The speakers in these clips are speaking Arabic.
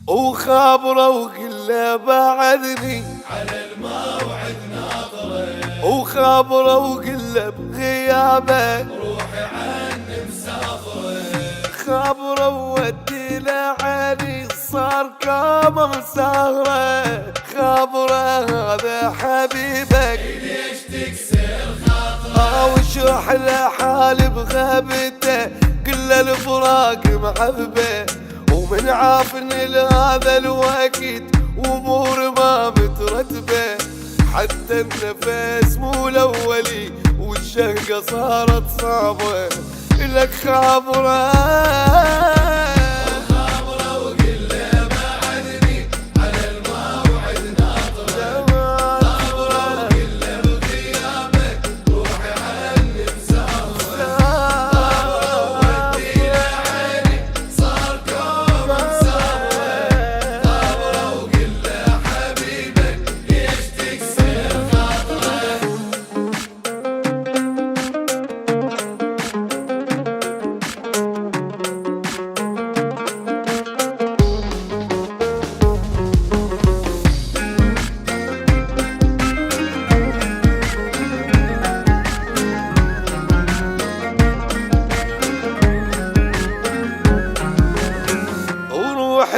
وخابره وقله بعدني على الموعد ناطره، وخابره وقله بغيابه روحي عني مسافره، خابره وودي لعلي صار كما مسهره، خابره هذا حبيبك ليش تكسر خاطره؟ واشرح له حالي بغيبته كل الفراق معذبه، ومن عافني لهذا الوقت وامور ما مترتبه، حتى النفس مو الاولي والشهقه صارت صعبه لك خابره.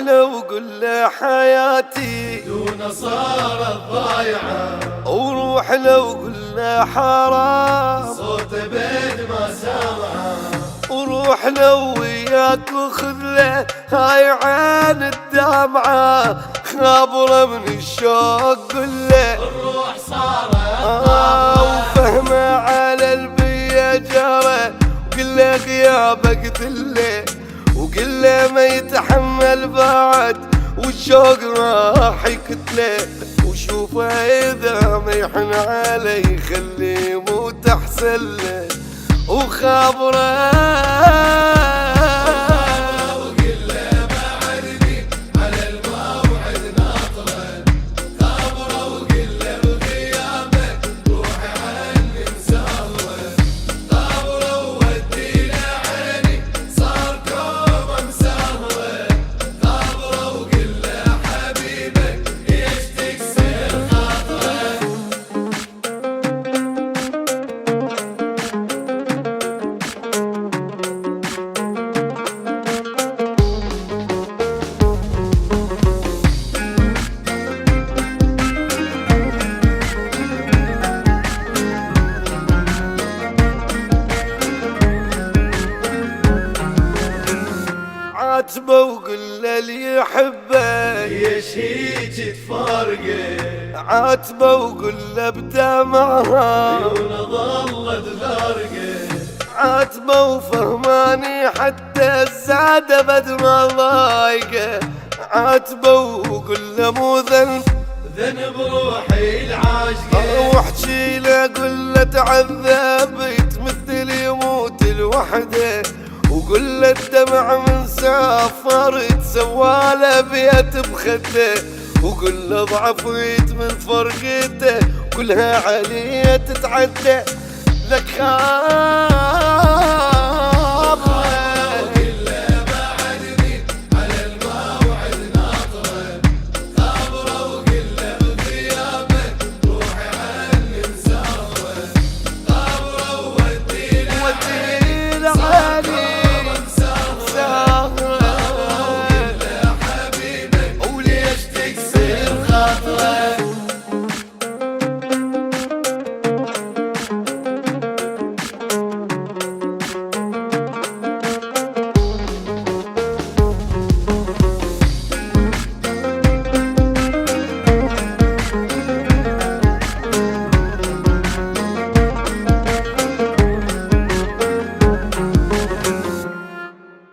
لو قل له حياتي دون صارت ضايعة، وروح لو قل له حرام صوت بيد ما سامعه، وروح لو وياك وخذ له هاي عين الدمعة، خابره من الشوق قل له الروح صارت وفهمه على البيا جرى، وقل له غيابك قتله، وقل له ما يتحمل بعد والشوق راح يقتله، وشوفه اذا ما يحن عليه خليه يموت احسن له وخابره. عاتبه وقل له اللي يحبه ليش هيك تفارقه؟ عاتبه وقل له بدمعها عيونه ظلت غارقه، عاتبه وفهماني حتى الزعده بد ما ضايقه، عاتبه وقل له مو ذنب روحي العاشقه، واحكي له قل له تعذب يتمثل يموت لوحده، وقل له الدمع من سافر تسواله بيت بخده، وقل له ضعفت من فرقته كلها عليه تتعدى لك